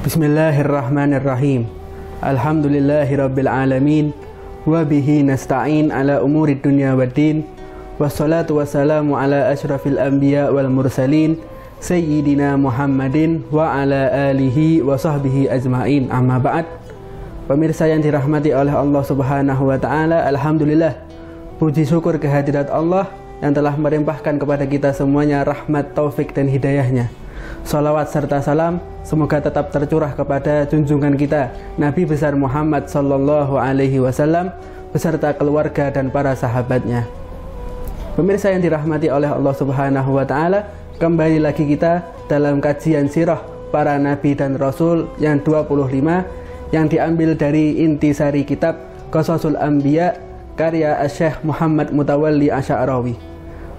Bismillahirrahmanirrahim. Alhamdulillahirabbil alamin wa bihi nasta'in ala umurid dunya waddin. Wassalatu wassalamu ala asyrafil anbiya wal mursalin sayyidina Muhammadin wa ala alihi wa sahbihi ajmain. Amma ba'd. Pemirsa yang dirahmati oleh Allah Subhanahu wa taala, alhamdulillah, puji syukur kehadirat Allah yang telah melimpahkan kepada kita semuanya rahmat, taufik dan hidayahnya. Salawat serta salam semoga tetap tercurah kepada junjungan kita Nabi besar Muhammad sallallahu alaihi wasallam beserta keluarga dan para sahabatnya. Pemirsa yang dirahmati oleh Allah Subhanahu wa taala, kembali lagi kita dalam kajian sirah para nabi dan rasul yang 25 yang diambil dari intisari kitab Qasasul Anbiya karya Syekh Muhammad Mutawalli Asy'arawi.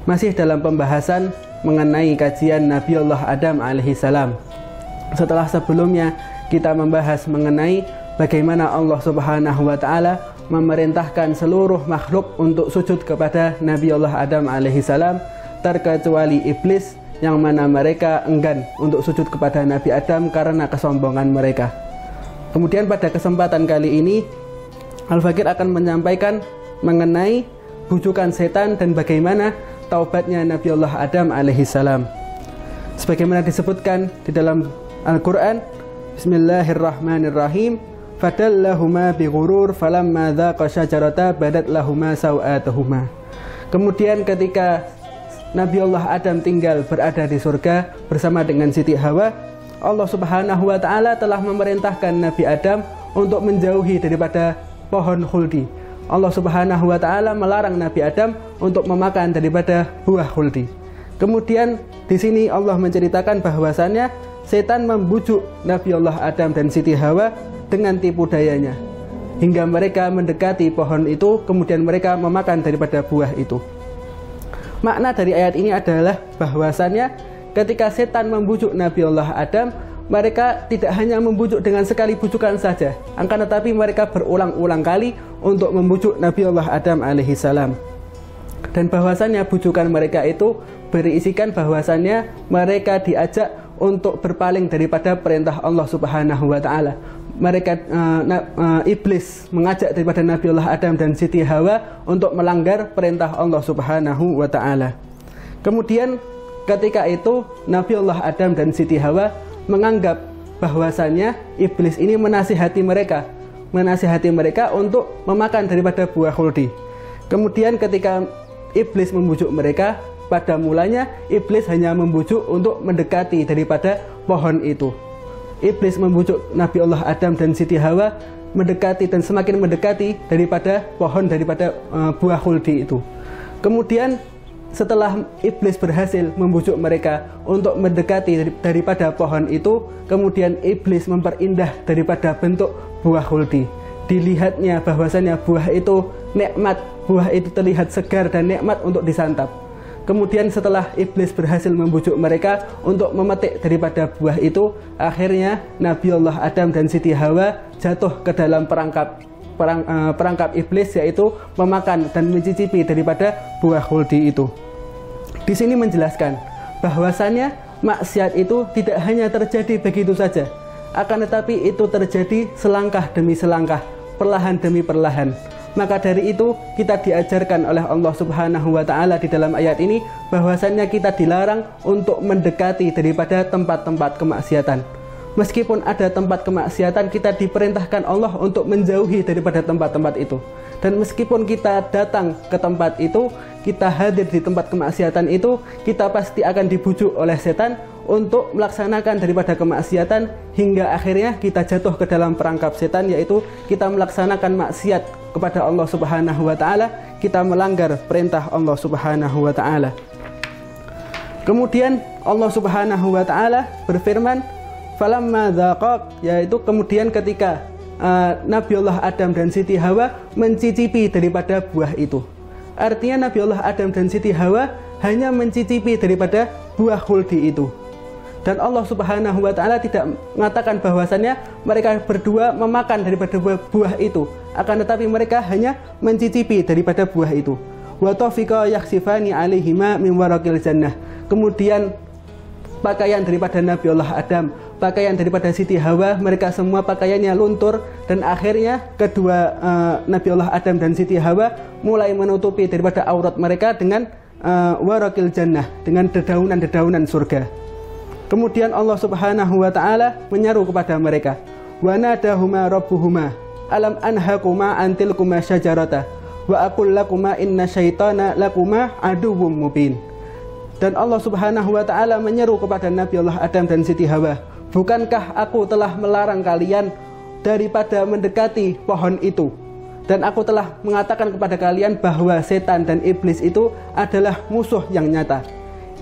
Masih dalam pembahasan mengenai kajian Nabi Allah Adam alaihissalam. Setelah sebelumnya kita membahas mengenai bagaimana Allah Subhanahu wa taala memerintahkan seluruh makhluk untuk sujud kepada Nabi Allah Adam alaihissalam, terkecuali iblis yang mana mereka enggan untuk sujud kepada Nabi Adam karena kesombongan mereka. Kemudian pada kesempatan kali ini Al-Fakir akan menyampaikan mengenai bujukan setan dan bagaimana taubatnya Nabi Allah Adam alaihissalam. Sebagaimana disebutkan di dalam Al-Quran, Bismillahirrahmanirrahim, fadallahuma bighurur falamma dhaqa syajarata badat lahuma sawatuhuma. Kemudian ketika Nabi Allah Adam tinggal berada di surga bersama dengan Siti Hawa, Allah Subhanahu wa taala telah memerintahkan Nabi Adam untuk menjauhi daripada pohon khuldi. Allah Subhanahu wa taala melarang Nabi Adam untuk memakan daripada buah khuldi. Kemudian di sini Allah menceritakan bahwasannya setan membujuk Nabi Allah Adam dan Siti Hawa dengan tipu dayanya hingga mereka mendekati pohon itu, kemudian mereka memakan daripada buah itu. Makna dari ayat ini adalah bahwasannya ketika setan membujuk Nabi Allah Adam, mereka tidak hanya membujuk dengan sekali bujukan saja, akan tetapi mereka berulang-ulang kali untuk membujuk Nabi Allah Adam alaihissalam. Dan bahwasannya bujukan mereka itu berisikan bahwasannya mereka diajak untuk berpaling daripada perintah Allah Subhanahu wa taala. Mereka iblis mengajak daripada Nabi Allah Adam dan Siti Hawa untuk melanggar perintah Allah Subhanahu wa taala. Kemudian ketika itu Nabi Allah Adam dan Siti Hawa menganggap bahwasannya iblis ini menasihati mereka untuk memakan daripada buah khuldi. Kemudian ketika iblis membujuk mereka, pada mulanya iblis hanya membujuk untuk mendekati daripada pohon itu. Iblis membujuk Nabi Allah Adam dan Siti Hawa mendekati dan semakin mendekati daripada pohon daripada buah khuldi itu. Kemudian setelah iblis berhasil membujuk mereka untuk mendekati daripada pohon itu, kemudian iblis memperindah daripada bentuk buah khuldi. Dilihatnya bahwasannya buah itu nikmat, buah itu terlihat segar dan nikmat untuk disantap. Kemudian setelah iblis berhasil membujuk mereka untuk memetik daripada buah itu, akhirnya Nabi Allah Adam dan Siti Hawa jatuh ke dalam perangkap iblis, yaitu memakan dan mencicipi daripada buah khuldi itu. Di sini menjelaskan bahwasannya maksiat itu tidak hanya terjadi begitu saja, akan tetapi itu terjadi selangkah demi selangkah, perlahan demi perlahan. Maka dari itu kita diajarkan oleh Allah Subhanahu wa taala di dalam ayat ini bahwasannya kita dilarang untuk mendekati daripada tempat-tempat kemaksiatan. Meskipun ada tempat kemaksiatan, kita diperintahkan Allah untuk menjauhi daripada tempat-tempat itu. Dan meskipun kita datang ke tempat itu, kita hadir di tempat kemaksiatan itu, kita pasti akan dibujuk oleh setan untuk melaksanakan daripada kemaksiatan hingga akhirnya kita jatuh ke dalam perangkap setan, yaitu kita melaksanakan maksiat kepada Allah Subhanahu wa taala, kita melanggar perintah Allah Subhanahu wa taala. Kemudian Allah Subhanahu wa taala berfirman, falamma dzaqaq, yaitu kemudian ketika Nabi Allah Adam dan Siti Hawa mencicipi daripada buah itu. Artinya Nabi Allah Adam dan Siti Hawa hanya mencicipi daripada buah khuldi itu. Dan Allah Subhanahu wa taala tidak mengatakan bahwasannya mereka berdua memakan daripada buah itu, akan tetapi mereka hanya mencicipi daripada buah itu. Wa tafiqa yakhsifani alaihima min waraqil jannah. Kemudian pakaian daripada Nabi Allah Adam pakaian daripada Siti Hawa, mereka semua pakaiannya luntur, dan akhirnya kedua Nabiullah Adam dan Siti Hawa mulai menutupi daripada aurat mereka dengan warakil jannah, dengan dedaunan-dedaunan surga. Kemudian Allah Subhanahu wa taala menyeru kepada mereka, wa nadahuma rabbuhuma alam anhakuma antilkuma syajarata wa aqul lakuma inna syaitana lakuma aduwwum mubin. Dan Allah Subhanahu wa taala menyeru kepada Nabiullah Adam dan Siti Hawa, bukankah aku telah melarang kalian daripada mendekati pohon itu? Dan aku telah mengatakan kepada kalian bahwa setan dan iblis itu adalah musuh yang nyata.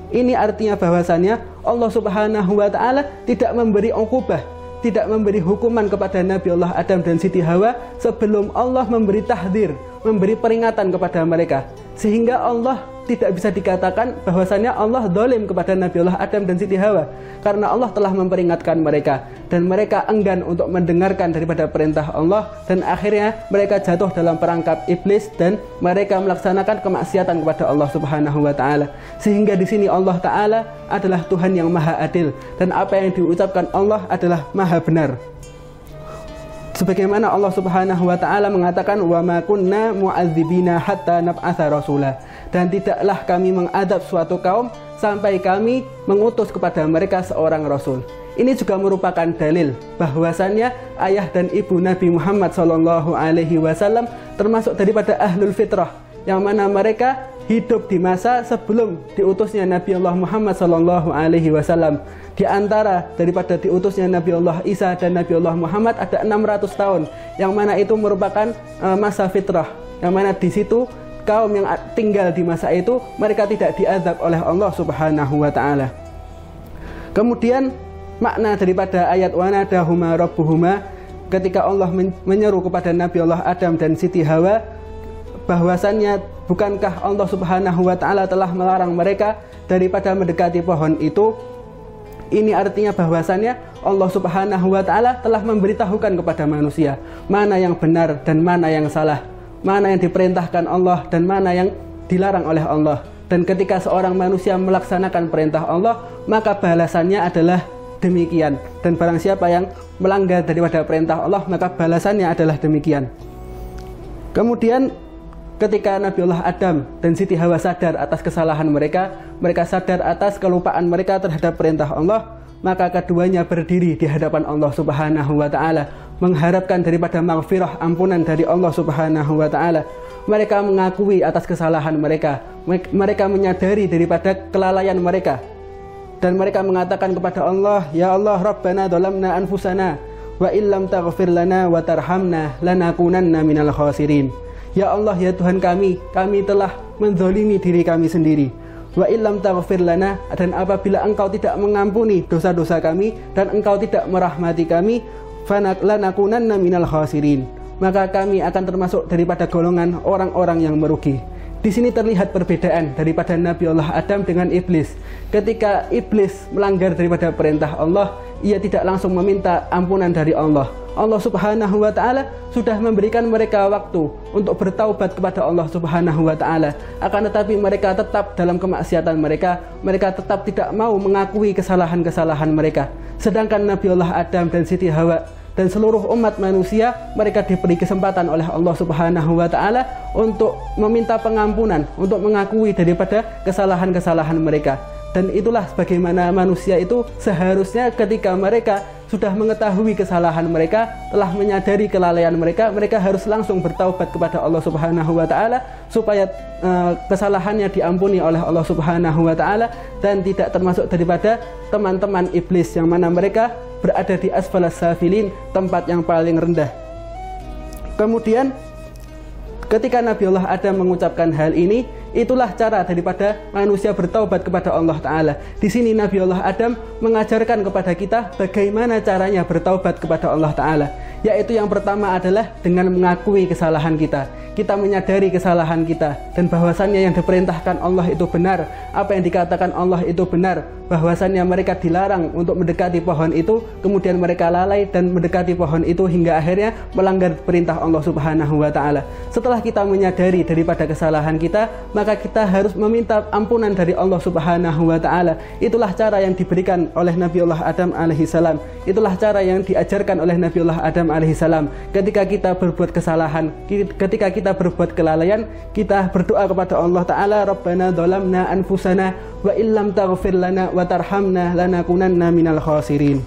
Ini artinya bahwasannya Allah Subhanahu wa taala tidak memberi uqubah, tidak memberi hukuman kepada Nabiullah Adam dan Siti Hawa sebelum Allah memberi tahdzir, memberi peringatan kepada mereka. Sehingga Allah tidak bisa dikatakan bahwasannya Allah zalim kepada Nabiullah Adam dan Siti Hawa, karena Allah telah memperingatkan mereka dan mereka enggan untuk mendengarkan daripada perintah Allah, dan akhirnya mereka jatuh dalam perangkap iblis dan mereka melaksanakan kemaksiatan kepada Allah Subhanahu wa taala. Sehingga di sini Allah taala adalah Tuhan yang maha adil dan apa yang diucapkan Allah adalah maha benar. Sebagaimana Allah Subhanahu wa taala mengatakan, wa ma kunna mu'adzibina hatta nab'atsa rasula, dan tidaklah kami mengadab suatu kaum sampai kami mengutus kepada mereka seorang rasul. Ini juga merupakan dalil bahwasannya ayah dan ibu Nabi Muhammad SAW termasuk daripada ahlul fitrah, yang mana mereka hidup di masa sebelum diutusnya Nabi Allah Muhammad SAW. Di antara daripada diutusnya Nabi Allah Isa dan Nabi Allah Muhammad ada 600 tahun, yang mana itu merupakan masa fitrah, yang mana di situ kaum yang tinggal di masa itu mereka tidak diazab oleh Allah Subhanahu wa taala. Kemudian makna daripada ayat wa nadahuma rabbuhuma, ketika Allah menyeru kepada Nabi Allah Adam dan Siti Hawa, bahwasannya bukankah Allah Subhanahu wa taala telah melarang mereka daripada mendekati pohon itu? Ini artinya bahwasannya Allah Subhanahu wa taala telah memberitahukan kepada manusia mana yang benar dan mana yang salah, mana yang diperintahkan Allah dan mana yang dilarang oleh Allah. Dan ketika seorang manusia melaksanakan perintah Allah, maka balasannya adalah demikian. Dan barang siapa yang melanggar daripada perintah Allah, maka balasannya adalah demikian. Kemudian ketika Nabiullah Adam dan Siti Hawa sadar atas kesalahan mereka, mereka sadar atas kelupaan mereka terhadap perintah Allah, maka keduanya berdiri di hadapan Allah Subhanahu wa taala, mengharapkan daripada maghfirah, ampunan dari Allah Subhanahu wa taala. Mereka mengakui atas kesalahan mereka, mereka menyadari daripada kelalaian mereka, dan mereka mengatakan kepada Allah, ya Allah, Rabbana dhalamna anfusana wa illam taghfir lana wa tarhamna lanakunanna minal khasirin. Ya Allah, ya Tuhan kami telah menzalimi diri kami sendiri. Wa illam taghfir lana, dan apabila Engkau tidak mengampuni dosa-dosa kami dan Engkau tidak merahmati kami, lanakunanna minal khasirin, maka kami akan termasuk daripada golongan orang-orang yang merugi. Di sini terlihat perbedaan daripada Nabiullah Adam dengan iblis. Ketika iblis melanggar daripada perintah Allah, ia tidak langsung meminta ampunan dari Allah. Allah Subhanahu wa taala sudah memberikan mereka waktu untuk bertaubat kepada Allah Subhanahu wa taala. Akan tetapi mereka tetap dalam kemaksiatan mereka, mereka tetap tidak mau mengakui kesalahan-kesalahan mereka. Sedangkan Nabiullah Adam dan Siti Hawa dan seluruh umat manusia, mereka diberi kesempatan oleh Allah Subhanahu wa taala untuk meminta pengampunan, untuk mengakui daripada kesalahan-kesalahan mereka. Dan itulah bagaimana manusia itu seharusnya ketika mereka sudah mengetahui kesalahan mereka, telah menyadari kelalaian mereka, mereka harus langsung bertaubat kepada Allah Subhanahu wa taala supaya kesalahannya diampuni oleh Allah Subhanahu wa taala dan tidak termasuk daripada teman-teman iblis yang mana mereka berada di asfalas safilin, tempat yang paling rendah. Kemudian ketika Nabiullah Adam mengucapkan hal ini, itulah cara daripada manusia bertaubat kepada Allah Ta'ala. Di sini Nabiullah Adam mengajarkan kepada kita bagaimana caranya bertaubat kepada Allah Ta'ala, yaitu yang pertama adalah dengan mengakui kesalahan kita. Kita menyadari kesalahan kita dan bahwasannya yang diperintahkan Allah itu benar, apa yang dikatakan Allah itu benar, bahwasannya mereka dilarang untuk mendekati pohon itu, kemudian mereka lalai dan mendekati pohon itu hingga akhirnya melanggar perintah Allah Subhanahu wa taala. Setelah kita menyadari daripada kesalahan kita, maka kita harus meminta ampunan dari Allah Subhanahu wa Ta'ala. Itulah cara yang diberikan oleh Nabiullah Adam alaihissalam. Itulah cara yang diajarkan oleh Nabiullah Adam alaihissalam. Ketika kita berbuat kesalahan, ketika kita berbuat kelalaian, kita berdoa kepada Allah Ta'ala, Rabbana dzalamna anfusana wa illam taghfir lana wa tarhamna lanakunanna minal khasirin.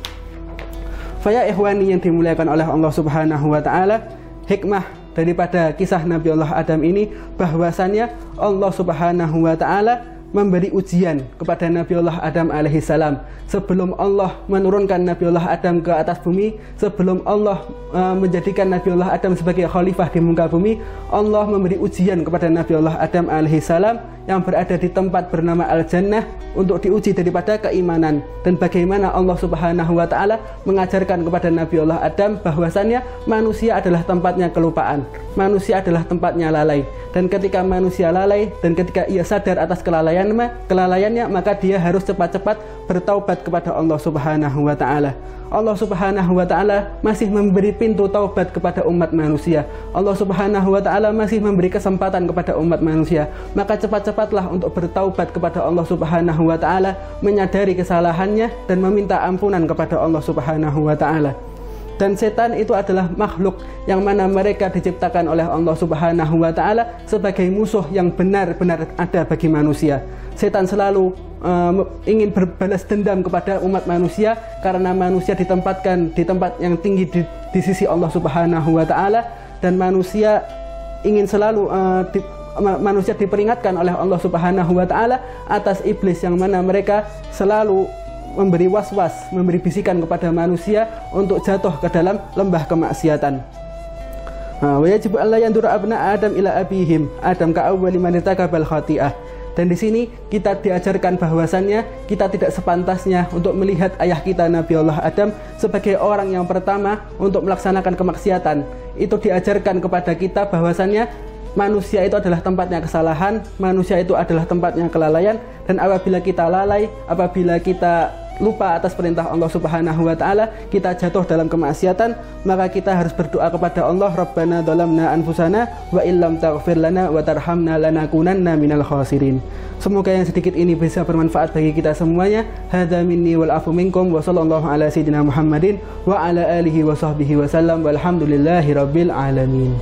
Faya ikhwani yang dimuliakan oleh Allah Subhanahu wa Ta'ala, hikmah daripada kisah Nabiullah Adam ini bahwasannya Allah Subhanahu wa Ta'ala memberi ujian kepada Nabiullah Adam alaihissalam. Sebelum Allah menurunkan Nabiullah Adam ke atas bumi, sebelum Allah menjadikan Nabiullah Adam sebagai khalifah di muka bumi, Allah memberi ujian kepada Nabiullah Adam alaihissalam yang berada di tempat bernama Al-Jannah untuk diuji daripada keimanan, dan bagaimana Allah Subhanahu wa Ta'ala mengajarkan kepada Nabiullah Adam bahwasannya manusia adalah tempatnya kelupaan, manusia adalah tempatnya lalai, dan ketika manusia lalai dan ketika ia sadar atas kelalaiannya, maka dia harus cepat-cepat bertaubat kepada Allah Subhanahu wa Ta'ala. Allah Subhanahu wa Ta'ala masih memberi pintu taubat kepada umat manusia. Allah Subhanahu wa Ta'ala masih memberi kesempatan kepada umat manusia. Maka cepat-cepatlah untuk bertaubat kepada Allah Subhanahu wa Ta'ala, menyadari kesalahannya dan meminta ampunan kepada Allah Subhanahu wa Ta'ala. Dan setan itu adalah makhluk yang mana mereka diciptakan oleh Allah Subhanahu wa Ta'ala sebagai musuh yang benar-benar ada bagi manusia. Setan selalu ingin berbalas dendam kepada umat manusia karena manusia ditempatkan di tempat yang tinggi di sisi Allah Subhanahu wa Ta'ala, dan manusia ingin selalu manusia diperingatkan oleh Allah Subhanahu wa Ta'ala atas iblis yang mana mereka selalu memberi was-was, memberi bisikan kepada manusia untuk jatuh ke dalam lembah kemaksiatan. Wa yajibu alla yandura abna Adam ila abihim Adam ka awwali man irtakabal khati'ah. Dan di sini kita diajarkan bahwasannya kita tidak sepantasnya untuk melihat ayah kita Nabiullah Adam sebagai orang yang pertama untuk melaksanakan kemaksiatan. Itu diajarkan kepada kita bahwasannya manusia itu adalah tempatnya kesalahan, manusia itu adalah tempatnya kelalaian, dan apabila kita lalai, apabila kita lupa atas perintah Allah Subhanahu wa Ta'ala, kita jatuh dalam kemaksiatan, maka kita harus berdoa kepada Allah, Rabbana dzalamna anfusana wa illam taghfir lana wa tarhamna lanakunanna minal khasirin. Semoga yang sedikit ini bisa bermanfaat bagi kita semuanya. Hadza minni wal afu minkum wa sallallahu ala sayyidina Muhammadin wa ala alihi wa sahbihi wa sallam walhamdulillahi rabbil alamin.